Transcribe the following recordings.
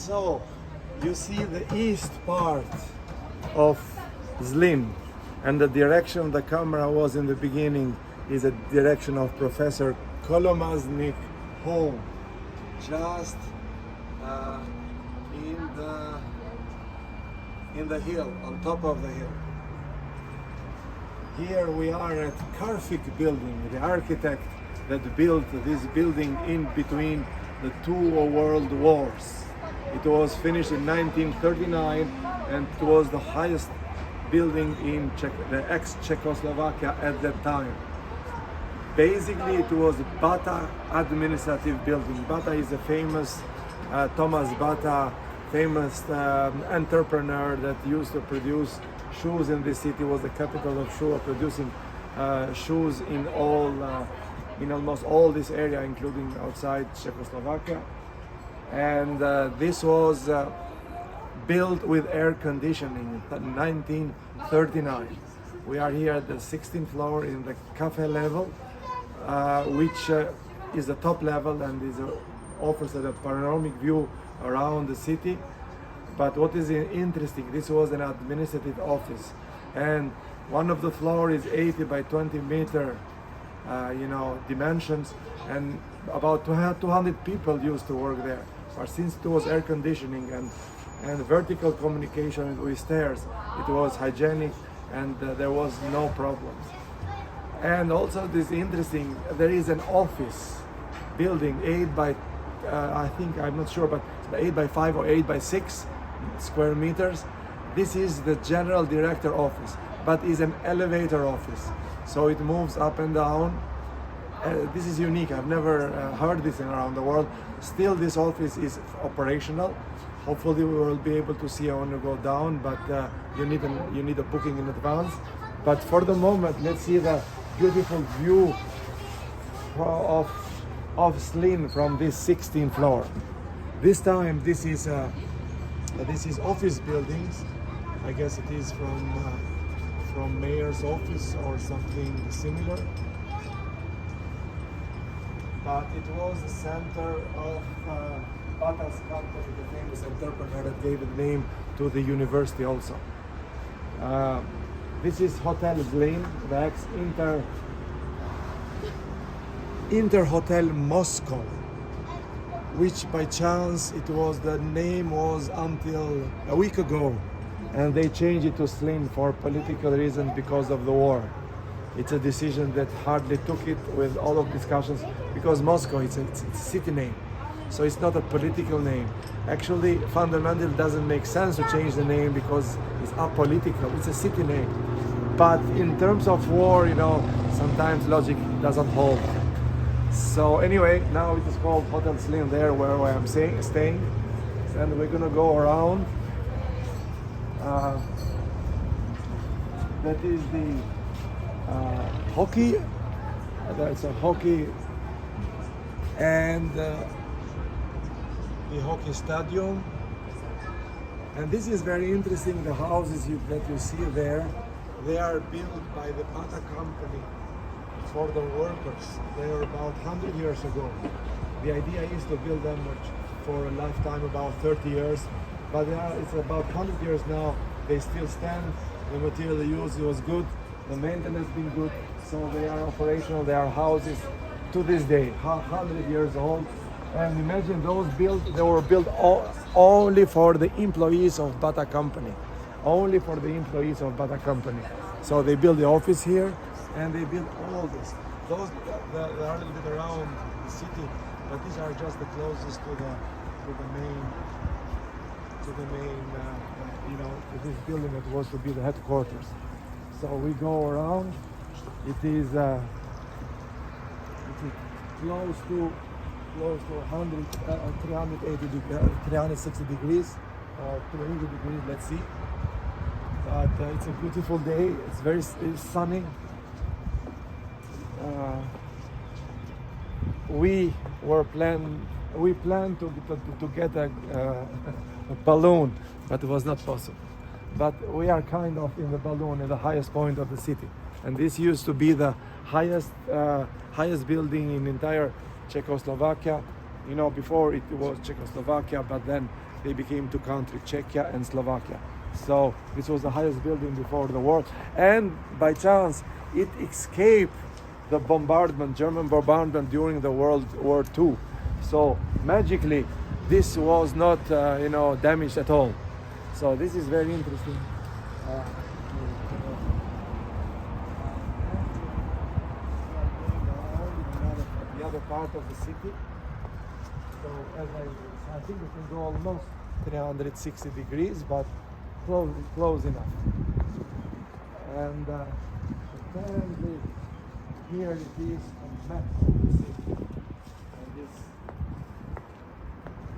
So, you see the east part of Zlín, and the direction the camera was in the beginning is a direction of Professor Kolomaznik home, just in the hill, on top of the hill. Here we are at Karfik building, the architect that built this building in between the two world wars. It was finished in 1939 and it was the highest building in the ex-Czechoslovakia at that time. Basically it was Bata Administrative Building. Bata is a famous, Tomas Bata, famous entrepreneur that used to produce shoes in this city, was the capital of shoe, producing shoes in almost all this area, including outside Czechoslovakia. And this was built with air conditioning in 1939. We are here at the 16th floor in the cafe level, which is the top level and offers a panoramic view around the city. But what is interesting, this was an administrative office, and one of the floor is 80 by 20 meter dimensions, and about 200 people used to work there. But since it was air conditioning and vertical communication with stairs, it was hygienic and there was no problems. And also this interesting, there is an office building 8 by I'm not sure, but 8 by 5 or 8 by 6 square meters. This is the general director office, but is an elevator office, so it moves up and down. This is unique. I've never heard this around the world. Still, this office is operational. Hopefully, we will be able to see when you go down, but you need a booking in advance. But for the moment, let's see the beautiful view of Zlín from this 16th floor. This time, this is office buildings. I guess it is from mayor's office or something similar. But it was the center of Bata's company, the famous entrepreneur that gave the name to the university also. This is Hotel Zlín, the ex-Inter Hotel Moscow, which by chance the name was until a week ago, and they changed it to Zlín for political reasons because of the war. It's a decision that hardly took it with all of discussions, because Moscow, it's a city name, so it's not a political name. Actually, fundamentally, it doesn't make sense to change the name because it's apolitical. It's a city name. But in terms of war, sometimes logic doesn't hold. So anyway, now it is called Hotel Zlín there where I am staying, and we're gonna go around. That is the hockey. That's a hockey and the hockey stadium. And this is very interesting. The houses that you see there, they are built by the Bata company for the workers. They are about 100 years ago. The idea is to build them for a lifetime, about 30 years. But it's about 100 years now. They still stand. The material they used was good. The maintenance has been good. So they are operational. They are houses to this day, 100 years old. And imagine they were built only for the employees of Bata company. Only for the employees of Bata company. So they built the office here, and they built all this. They are a little bit around the city, but these are just the closest to this building that was to be the headquarters. So we go around. It is close to 360 degrees or 200 degrees. Let's see. But it's a beautiful day. It's sunny. We planned to get a balloon, but it was not possible. But we are kind of in the balloon at the highest point of the city, and this used to be the highest building in entire Czechoslovakia. You know, before it was Czechoslovakia, but then they became two countries, Czechia and Slovakia. So this was the highest building before the war. And by chance, it escaped the bombardment, German bombardment during the World War II. So magically, this was not, damaged at all. So this is very interesting. The other part of the city. So as I think we can go almost 360 degrees, but close enough. And apparently here it is a map of the city. And this,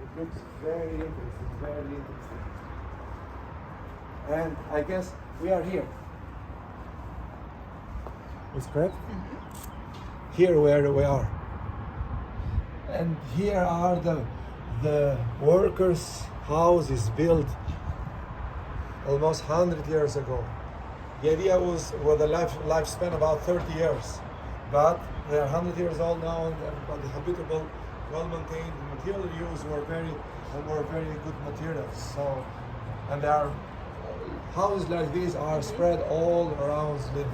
it looks very interesting. And I guess we are here. Is correct? Mm-hmm. Here where we are. And here are the workers' houses built almost 100 years ago. The idea was the lifespan about 30 years, but they are 100 years old now, but the habitable, well-maintained, material used were very good materials. So, and there are houses like these are spread all around Zlín.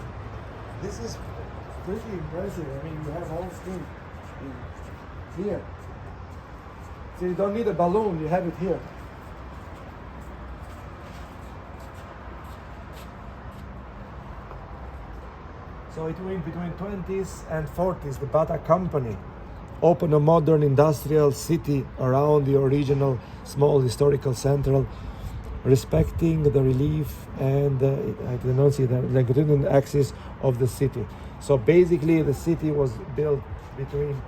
This is pretty impressive. I mean, you have all Zlín here. So you don't need a balloon, you have it here. So between 20s and 40s, the Bata company opened a modern industrial city around the original small historical center, respecting the relief and I can not see the longitudinal axis of the city. So basically, the city was built between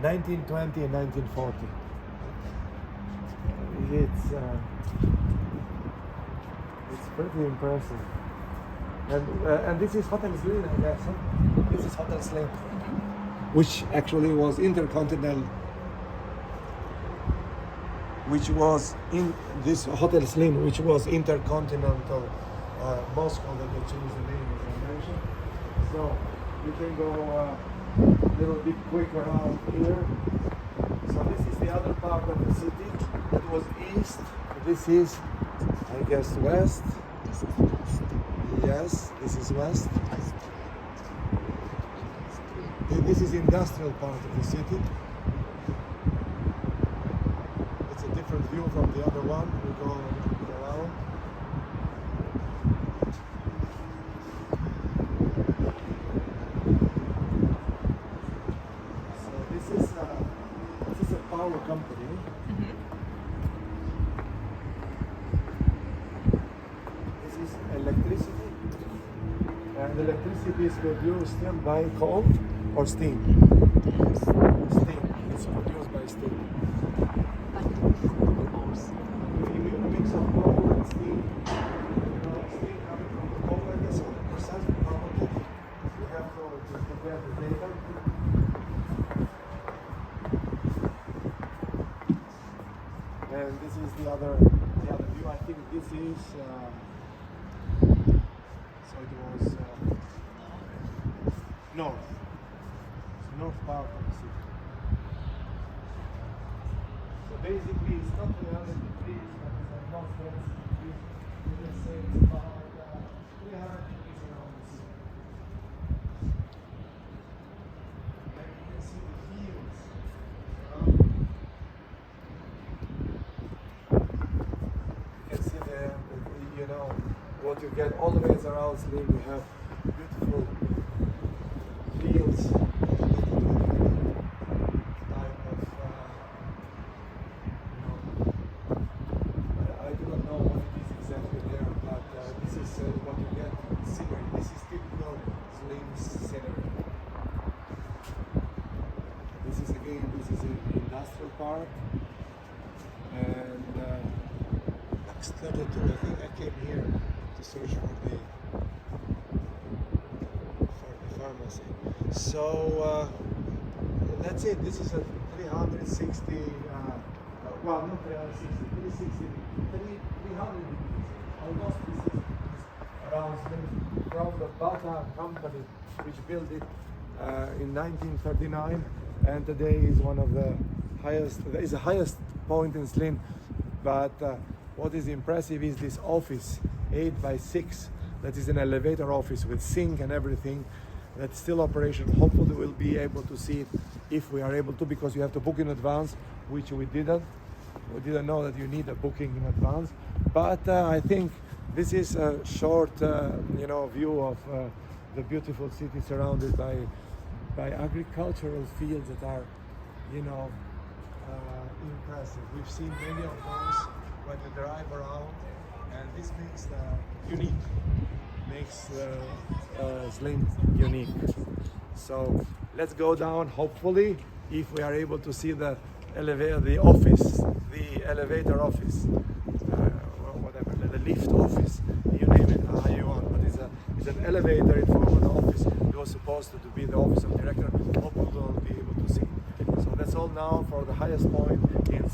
1920 and 1940. It's pretty impressive. And this is Hotel Zlín, I guess. Huh? This is Hotel Zlín, which actually was intercontinental. Which was in this Hotel Zlín, which was intercontinental Moscow, that they changed the name, as I mentioned. So you can go a little bit quick around here. So this is the other part of the city. That was east. This is, I guess, west. This is west. Yes, this is west. This is industrial part of the city. It's a different view from the other one. We go around. So this is a power company. Mm-hmm. This is electricity. And electricity is produced by coal or steam? Yes. Steam. It's produced by steam. A mix of coal and steam. Steam coming from the coal, I guess 100% probably. You have to compare the data. And this is the other view. I think this is. So it was north. It's north part of the city. So basically, it's not 300 degrees, but it's a northwest degrees. You can say it's about 300 degrees around the city. And you can see the fields around. You can see what you get always around Zlín. You have beautiful fields, type of, I do not know what it is exactly there, but this is what you get, scenery. This is typical Zlín scenery. This is an industrial park, and I think I came here to search for the pharmacy. So that's it. This is a 360, well, not 360, 300 degrees. Almost this is around from the Bata company, which built it in 1939, and today is one of the There is the highest point in Zlín, but what is impressive is this office, 8x6. That is an elevator office with sink and everything. That's still operational. Hopefully we'll be able to see it if we are able to, because you have to book in advance, which we didn't. We didn't know that you need a booking in advance. But I think this is a short, view of the beautiful city surrounded by agricultural fields that are, impressive. We've seen many of those when we drive around, and this makes unique. Makes Zlín unique. So let's go down. Hopefully, if we are able to see the elevator, the elevator office, whatever, the lift office, you name it how you want. But it's an elevator in front of the office. It was supposed to be the office of director. Hopefully, we'll be able to see. So that's all now for the highest point in